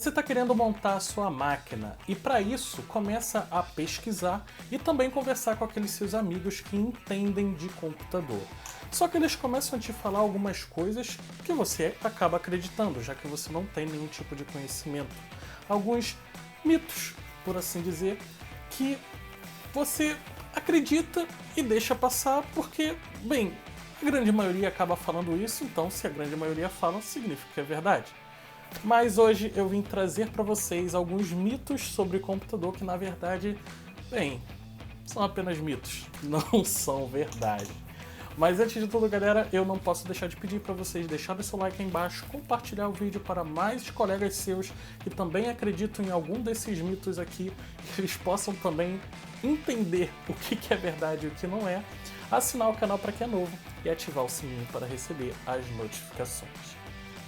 Você está querendo montar a sua máquina e para isso começa a pesquisar e também conversar com aqueles seus amigos que entendem de computador. Só que eles começam a te falar algumas coisas que você acaba acreditando, já que você não tem nenhum tipo de conhecimento. Alguns mitos, por assim dizer, que você acredita e deixa passar porque, bem, a grande maioria acaba falando isso, então se a grande maioria fala, significa que é verdade. Mas hoje eu vim trazer para vocês alguns mitos sobre computador que na verdade, bem, são apenas mitos, não são verdade. Mas antes de tudo, galera, eu não posso deixar de pedir para vocês deixarem seu like aí embaixo, compartilhar o vídeo para mais colegas seus que também acreditam em algum desses mitos aqui, que eles possam também entender o que é verdade e o que não é, assinar o canal para quem é novo e ativar o sininho para receber as notificações.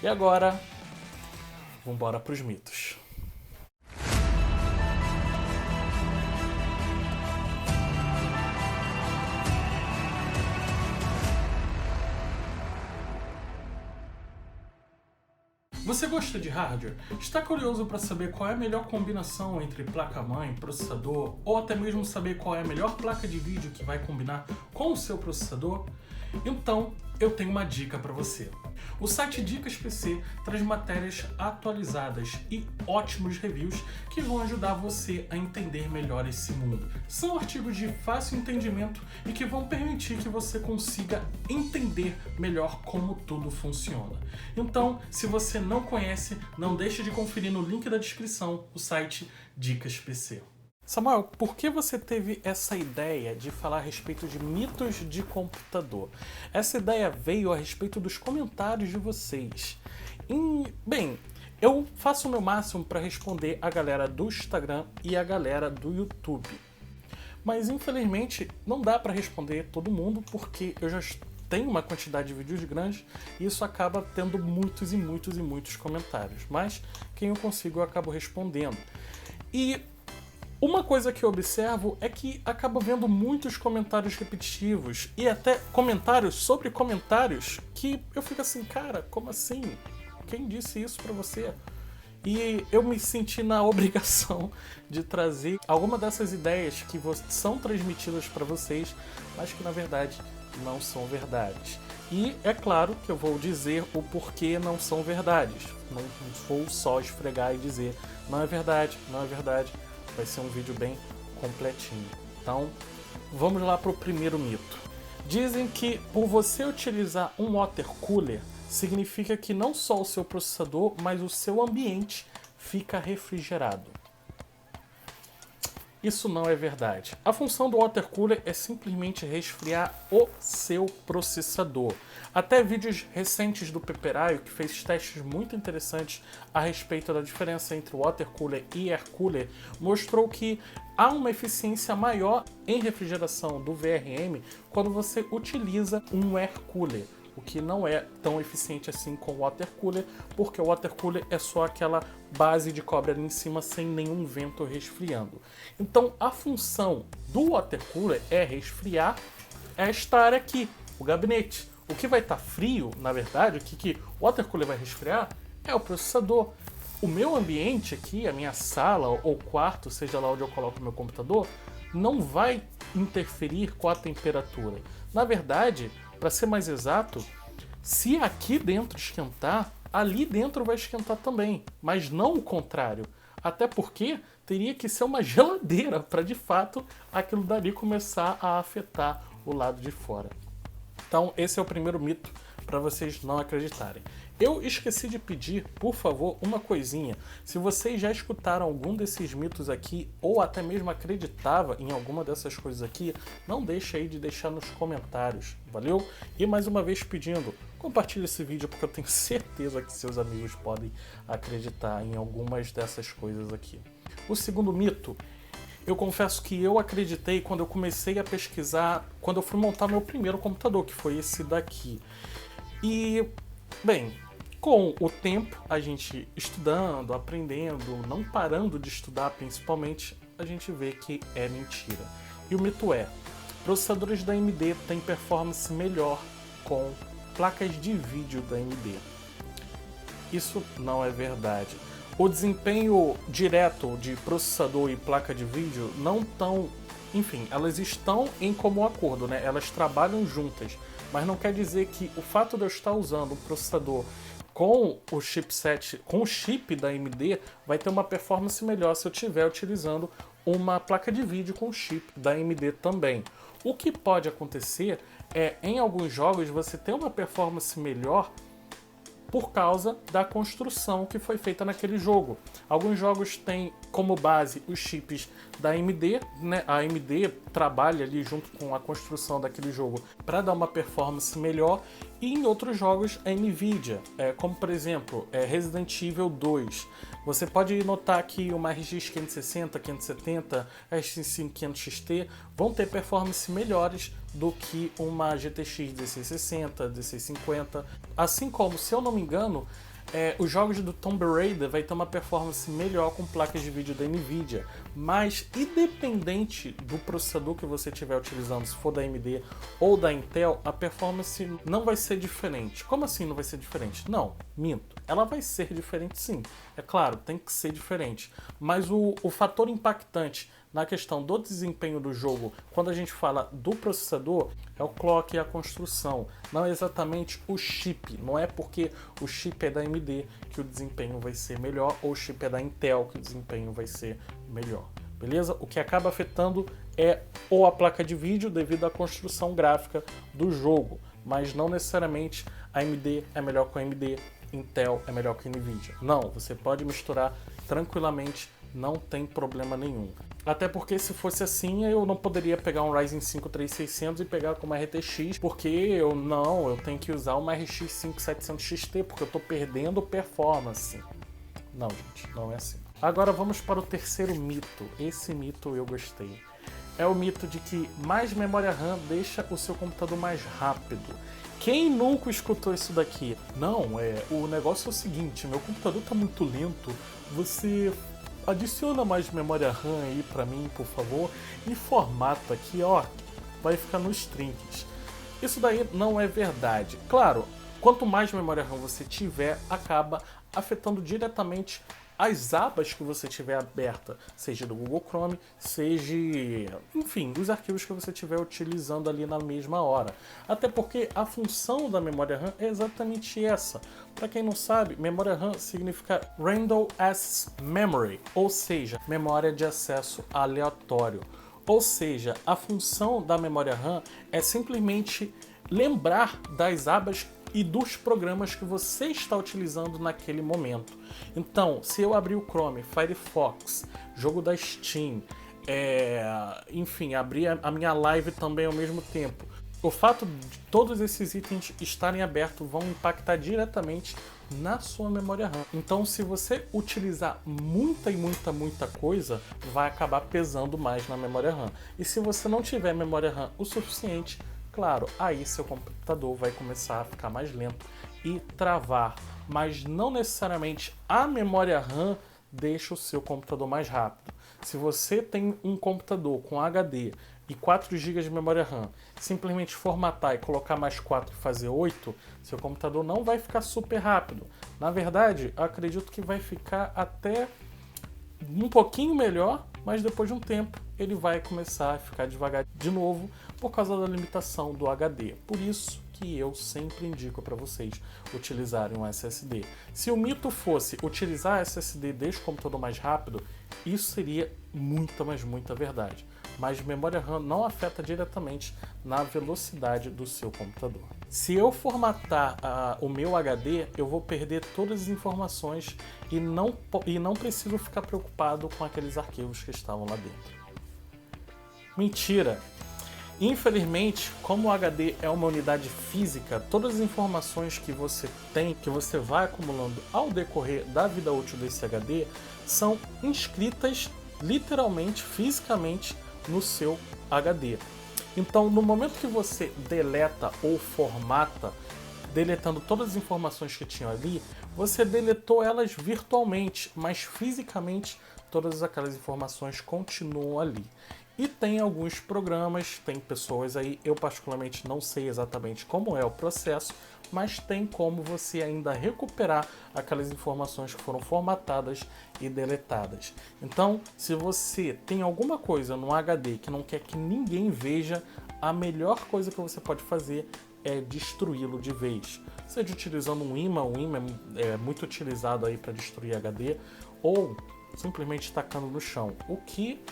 E agora, vambora para os mitos. Você gosta de hardware? Está curioso para saber qual é a melhor combinação entre placa-mãe, processador ou até mesmo saber qual é a melhor placa de vídeo que vai combinar com o seu processador? Então, eu tenho uma dica para você. O site Dicas PC traz matérias atualizadas e ótimos reviews que vão ajudar você a entender melhor esse mundo. São artigos de fácil entendimento e que vão permitir que você consiga entender melhor como tudo funciona. Então, se você não conhece, não deixe de conferir no link da descrição o site Dicas PC. Samuel, por que você teve essa ideia de falar a respeito de mitos de computador? Essa ideia veio a respeito dos comentários de vocês. Bem, eu faço o meu máximo para responder a galera do Instagram e a galera do YouTube. Mas infelizmente não dá para responder todo mundo porque eu já tenho uma quantidade de vídeos grandes e isso acaba tendo muitos e muitos e muitos comentários. Mas quem eu consigo eu acabo respondendo. E uma coisa que eu observo é que acabo vendo muitos comentários repetitivos e até comentários sobre comentários que eu fico assim, cara, como assim? Quem disse isso pra você? E eu me senti na obrigação de trazer alguma dessas ideias que são transmitidas para vocês, mas que na verdade não são verdades. E é claro que eu vou dizer o porquê não são verdades. Não vou só esfregar e dizer não é verdade, não é verdade. Vai ser um vídeo bem completinho. Então, vamos lá para o primeiro mito. Dizem que por você utilizar um water cooler, significa que não só o seu processador, mas o seu ambiente fica refrigerado. Isso não é verdade. A função do water cooler é simplesmente resfriar o seu processador. Até vídeos recentes do Peperaio, que fez testes muito interessantes a respeito da diferença entre water cooler e air cooler, mostrou que há uma eficiência maior em refrigeração do VRM quando você utiliza um air cooler, o que não é tão eficiente assim com o water cooler, porque o water cooler é só aquela base de cobre ali em cima sem nenhum vento resfriando. Então a função do water cooler é resfriar esta área aqui, o gabinete. O que vai estar frio, na verdade, o que o water cooler vai resfriar é o processador. O meu ambiente aqui, a minha sala ou quarto, seja lá onde eu coloco o meu computador, não vai interferir com a temperatura. Na verdade, para ser mais exato, se aqui dentro esquentar, ali dentro vai esquentar também, mas não o contrário. Até porque teria que ser uma geladeira para de fato aquilo dali começar a afetar o lado de fora. Então esse é o primeiro mito para vocês não acreditarem. Eu esqueci de pedir, por favor, uma coisinha. Se vocês já escutaram algum desses mitos aqui, ou até mesmo acreditava em alguma dessas coisas aqui, não deixe aí de deixar nos comentários, valeu? E mais uma vez pedindo, compartilhe esse vídeo porque eu tenho certeza que seus amigos podem acreditar em algumas dessas coisas aqui. O segundo mito, eu confesso que eu acreditei quando eu comecei a pesquisar, quando eu fui montar meu primeiro computador, que foi esse daqui. E, bem, com o tempo, a gente estudando, aprendendo, não parando de estudar principalmente, a gente vê que é mentira. E o mito é, processadores da AMD têm performance melhor com placas de vídeo da AMD. Isso não é verdade. O desempenho direto de processador e placa de vídeo não estão... Enfim, elas estão em comum acordo, né? Elas trabalham juntas, mas não quer dizer que o fato de eu estar usando um processador com o chipset, com o chip da AMD, vai ter uma performance melhor se eu estiver utilizando uma placa de vídeo com chip da AMD também. O que pode acontecer é, em alguns jogos, você ter uma performance melhor por causa da construção que foi feita naquele jogo. Alguns jogos têm como base os chips da AMD, né? A AMD trabalha ali junto com a construção daquele jogo para dar uma performance melhor, e em outros jogos a NVIDIA, como por exemplo Resident Evil 2. Você pode notar que uma RX 560, 570, RX 500 XT vão ter performance melhores do que uma GTX 1660, 1650. Assim como, se eu não me engano, os jogos do Tomb Raider vai ter uma performance melhor com placas de vídeo da NVIDIA. Mas, independente do processador que você estiver utilizando, se for da AMD ou da Intel, a performance não vai ser diferente. Como assim não vai ser diferente? Não, minto. Ela vai ser diferente sim. É claro, tem que ser diferente. Mas o fator impactante na questão do desempenho do jogo, quando a gente fala do processador, é o clock e a construção, não é exatamente o chip. Não é porque o chip é da AMD que o desempenho vai ser melhor, ou o chip é da Intel que o desempenho vai ser melhor. Beleza? O que acaba afetando é ou a placa de vídeo devido à construção gráfica do jogo, mas não necessariamente a AMD é melhor que a AMD, Intel é melhor que a NVIDIA. Não, você pode misturar tranquilamente, não tem problema nenhum. Até porque se fosse assim, eu não poderia pegar um Ryzen 5 3600 e pegar como RTX, porque eu tenho que usar uma RX 5700 XT, porque eu estou perdendo performance. Não, gente, não é assim. Agora vamos para o terceiro mito. Esse mito eu gostei. É o mito de que mais memória RAM deixa o seu computador mais rápido. Quem nunca escutou isso daqui? Não, o negócio é o seguinte, meu computador está muito lento, você adiciona mais memória RAM aí pra mim, por favor, e formata aqui, ó, vai ficar nos trinques. Isso daí não é verdade. Claro, quanto mais memória RAM você tiver, acaba afetando diretamente as abas que você tiver aberta, seja do Google Chrome, seja, enfim, dos arquivos que você estiver utilizando ali na mesma hora. Até porque a função da memória RAM é exatamente essa. Para quem não sabe, memória RAM significa Random Access Memory, ou seja, memória de acesso aleatório. Ou seja, a função da memória RAM é simplesmente lembrar das abas e dos programas que você está utilizando naquele momento. Então, se eu abrir o Chrome, Firefox, jogo da Steam, enfim, abrir a minha live também ao mesmo tempo, o fato de todos esses itens estarem abertos vão impactar diretamente na sua memória RAM. Então, se você utilizar muita coisa, vai acabar pesando mais na memória RAM. E se você não tiver memória RAM o suficiente, claro, aí seu computador vai começar a ficar mais lento e travar, mas não necessariamente a memória RAM deixa o seu computador mais rápido. Se você tem um computador com HD e 4 GB de memória RAM, simplesmente formatar e colocar mais 4 e fazer 8, seu computador não vai ficar super rápido. Na verdade, eu acredito que vai ficar até um pouquinho melhor, mas depois de um tempo ele vai começar a ficar devagar de novo por causa da limitação do HD. Por isso que eu sempre indico para vocês utilizarem um SSD. Se o mito fosse utilizar SSD deixa o computador mais rápido, isso seria muita verdade. Mas memória RAM não afeta diretamente na velocidade do seu computador. Se eu formatar o meu HD, eu vou perder todas as informações e não preciso ficar preocupado com aqueles arquivos que estavam lá dentro. Mentira! Infelizmente, como o HD é uma unidade física, todas as informações que você tem, que você vai acumulando ao decorrer da vida útil desse HD, são inscritas literalmente, fisicamente, no seu HD. Então, no momento que você deleta ou formata, deletando todas as informações que tinham ali, você deletou elas virtualmente, mas fisicamente todas aquelas informações continuam ali. E tem alguns programas, tem pessoas aí, eu particularmente não sei exatamente como é o processo, mas tem como você ainda recuperar aquelas informações que foram formatadas e deletadas. Então, se você tem alguma coisa no HD que não quer que ninguém veja, a melhor coisa que você pode fazer é destruí-lo de vez. Seja utilizando um ímã, é muito utilizado aí para destruir HD, ou simplesmente tacando no chão, o que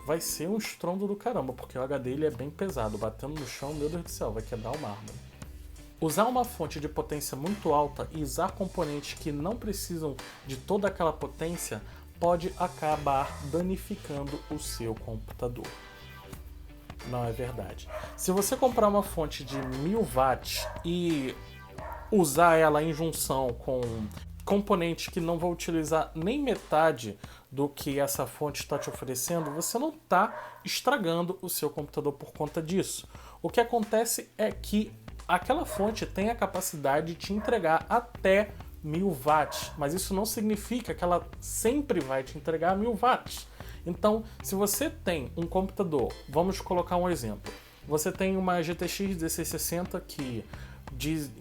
vai ser um estrondo do caramba, porque o HD ele é bem pesado, batendo no chão, meu Deus do céu, vai quebrar o mármore. Usar uma fonte de potência muito alta e usar componentes que não precisam de toda aquela potência pode acabar danificando o seu computador. Não é verdade. Se você comprar uma fonte de 1000 watts e usar ela em junção com componentes que não vão utilizar nem metade do que essa fonte está te oferecendo, você não está estragando o seu computador por conta disso. O que acontece é que aquela fonte tem a capacidade de te entregar até 1000 watts, mas isso não significa que ela sempre vai te entregar 1000 watts. Então, se você tem um computador, vamos colocar um exemplo, você tem uma GTX 1660 que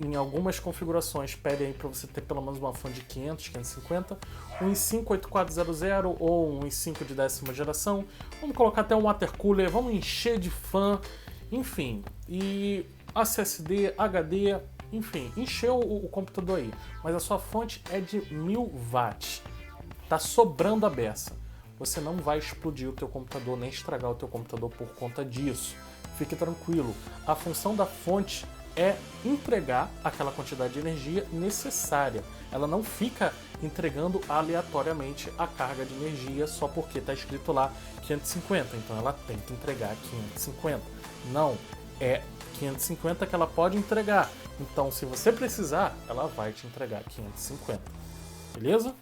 em algumas configurações pedem para você ter pelo menos uma fonte de 500, 550, um i5 8400 ou um i5 de 10ª geração, vamos colocar até um water cooler, vamos encher de fan, enfim, e SSD, HD, enfim, encheu o computador aí, mas a sua fonte é de 1000 watts, tá sobrando a beça. Você não vai explodir o teu computador, nem estragar o teu computador por conta disso. Fique tranquilo, a função da fonte é entregar aquela quantidade de energia necessária. Ela não fica entregando aleatoriamente a carga de energia só porque está escrito lá 550, então ela tem que entregar 550. Não, é 550 que ela pode entregar. Então, se você precisar, ela vai te entregar 550. Beleza?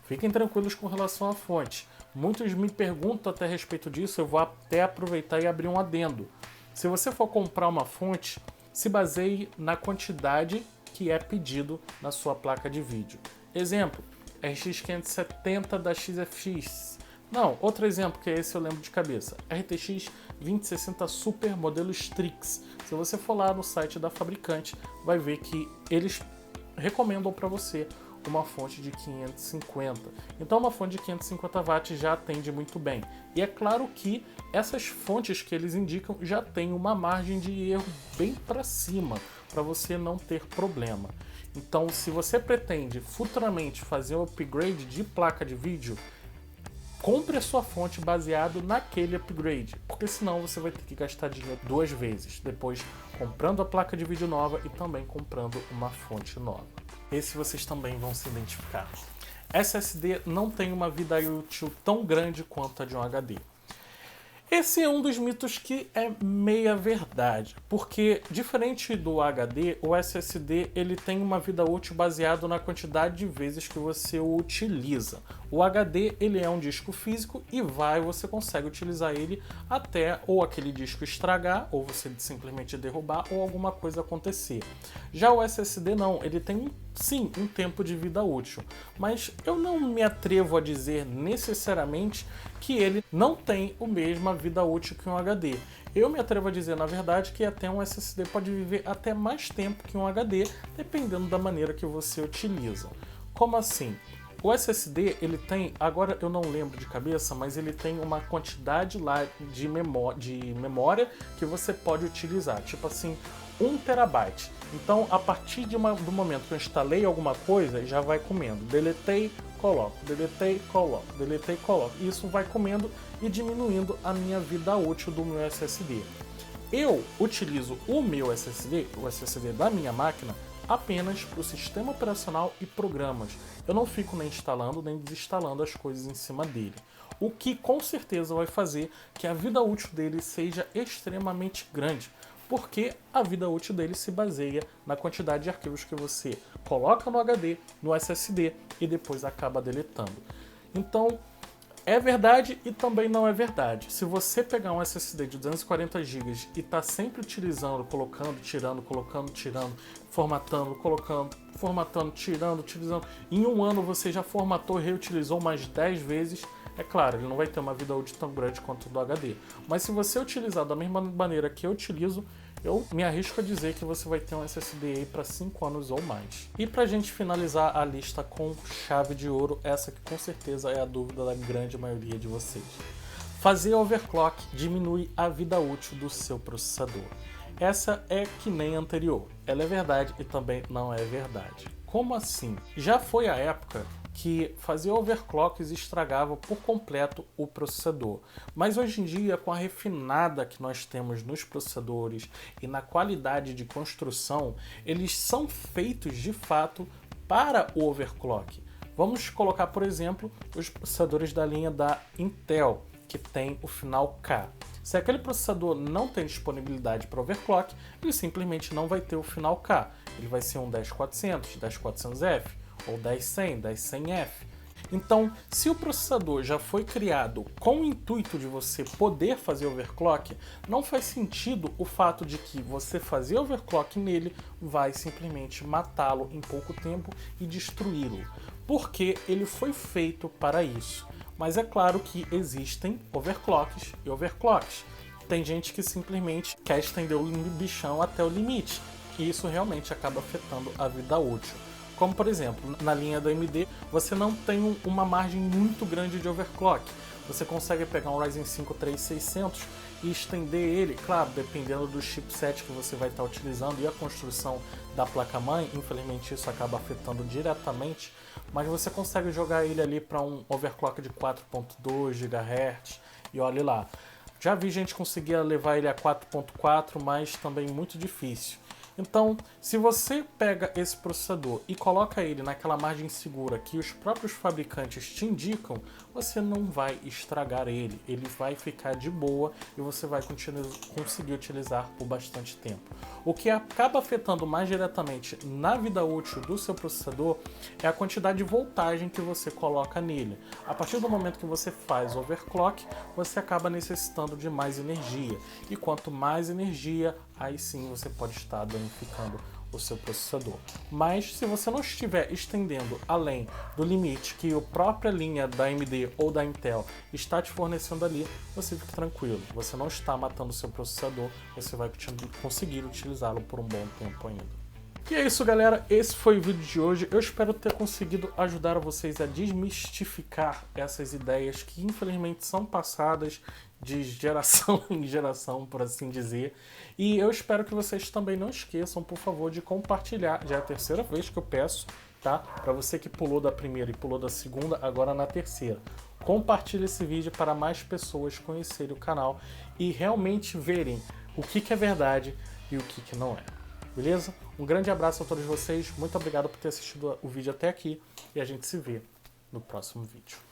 Fiquem tranquilos com relação à fonte. Muitos me perguntam até a respeito disso, eu vou até aproveitar e abrir um adendo. Se você for comprar uma fonte, se baseie na quantidade que é pedido na sua placa de vídeo. Exemplo, RX 570 da XFX. Não, outro exemplo, que esse eu lembro de cabeça. RTX 2060 Super modelo Strix. Se você for lá no site da fabricante, vai ver que eles recomendam para você uma fonte de 550. Então uma fonte de 550 watts já atende muito bem. E é claro que essas fontes que eles indicam já tem uma margem de erro bem para cima, para você não ter problema. Então, se você pretende futuramente fazer um upgrade de placa de vídeo, compre a sua fonte baseado naquele upgrade, porque senão você vai ter que gastar dinheiro duas vezes, depois comprando a placa de vídeo nova e também comprando uma fonte nova. Esse vocês também vão se identificar. SSD não tem uma vida útil tão grande quanto a de um HD. Esse é um dos mitos que é meia verdade, porque diferente do HD, o SSD ele tem uma vida útil baseado na quantidade de vezes que você o utiliza. O HD ele é um disco físico e você consegue utilizar ele até ou aquele disco estragar, ou você simplesmente derrubar, ou alguma coisa acontecer. Já o SSD não, ele tem sim um tempo de vida útil, mas eu não me atrevo a dizer necessariamente que ele não tem a mesma vida útil que um HD. Eu me atrevo a dizer, na verdade, que até um SSD pode viver até mais tempo que um HD, dependendo da maneira que você utiliza. Como assim? O SSD, ele tem, agora eu não lembro de cabeça, mas ele tem uma quantidade lá de memória que você pode utilizar, tipo assim, 1 terabyte. Então, a partir do momento que eu instalei alguma coisa, já vai comendo. Deletei, coloco, deletei, coloco, deletei, coloco. Isso vai comendo e diminuindo a minha vida útil do meu SSD. Eu utilizo o meu SSD, o SSD da minha máquina, apenas para o sistema operacional e programas. Eu não fico nem instalando nem desinstalando as coisas em cima dele. O que com certeza vai fazer que a vida útil dele seja extremamente grande, porque a vida útil dele se baseia na quantidade de arquivos que você coloca no HD, no SSD e depois acaba deletando. Então, é verdade e também não é verdade. Se você pegar um SSD de 240 GB e está sempre utilizando, colocando, tirando, colocando, tirando, formatando, colocando, formatando, tirando, utilizando, em um ano você já formatou e reutilizou mais 10 vezes, É claro, ele não vai ter uma vida útil tão grande quanto o do HD. Mas se você utilizar da mesma maneira que eu utilizo, eu me arrisco a dizer que você vai ter um SSD aí para 5 anos ou mais. E para a gente finalizar a lista com chave de ouro, essa que com certeza é a dúvida da grande maioria de vocês. Fazer overclock diminui a vida útil do seu processador. Essa é que nem a anterior. Ela é verdade e também não é verdade. Como assim? Já foi a época que fazer overclocks estragava por completo o processador. Mas hoje em dia, com a refinada que nós temos nos processadores e na qualidade de construção, eles são feitos de fato para o overclock. Vamos colocar, por exemplo, os processadores da linha da Intel, que tem o final K. Se aquele processador não tem disponibilidade para overclock, ele simplesmente não vai ter o final K. Ele vai ser um 10400, 10400F, ou 10100, 10100F. Então, se o processador já foi criado com o intuito de você poder fazer overclock, não faz sentido o fato de que você fazer overclock nele vai simplesmente matá-lo em pouco tempo e destruí-lo, porque ele foi feito para isso. Mas é claro que existem overclocks e overclocks. Tem gente que simplesmente quer estender o bichão até o limite, e isso realmente acaba afetando a vida útil. Como, por exemplo, na linha da AMD, você não tem uma margem muito grande de overclock. Você consegue pegar um Ryzen 5 3600 e estender ele, claro, dependendo do chipset que você vai estar utilizando e a construção da placa-mãe, infelizmente isso acaba afetando diretamente, mas você consegue jogar ele ali para um overclock de 4.2 GHz e olhe lá. Já vi gente conseguir levar ele a 4.4, mas também muito difícil. Então, se você pega esse processador e coloca ele naquela margem segura que os próprios fabricantes te indicam, você não vai estragar ele. Ele vai ficar de boa e você vai conseguir utilizar por bastante tempo. O que acaba afetando mais diretamente na vida útil do seu processador é a quantidade de voltagem que você coloca nele. A partir do momento que você faz overclock, você acaba necessitando de mais energia. E quanto mais energia, aí sim você pode estar danificando o seu processador. Mas se você não estiver estendendo além do limite que a própria linha da AMD ou da Intel está te fornecendo ali, você fica tranquilo. Você não está matando o seu processador, você vai conseguir utilizá-lo por um bom tempo ainda. E é isso, galera, esse foi o vídeo de hoje. Eu espero ter conseguido ajudar vocês a desmistificar essas ideias que infelizmente são passadas de geração em geração, por assim dizer. E eu espero que vocês também não esqueçam, por favor, de compartilhar. Já é a terceira vez que eu peço, tá? Para você que pulou da primeira e pulou da segunda, agora na terceira. Compartilhe esse vídeo para mais pessoas conhecerem o canal e realmente verem o que é verdade e o que não é. Beleza? Um grande abraço a todos vocês, muito obrigado por ter assistido o vídeo até aqui e a gente se vê no próximo vídeo.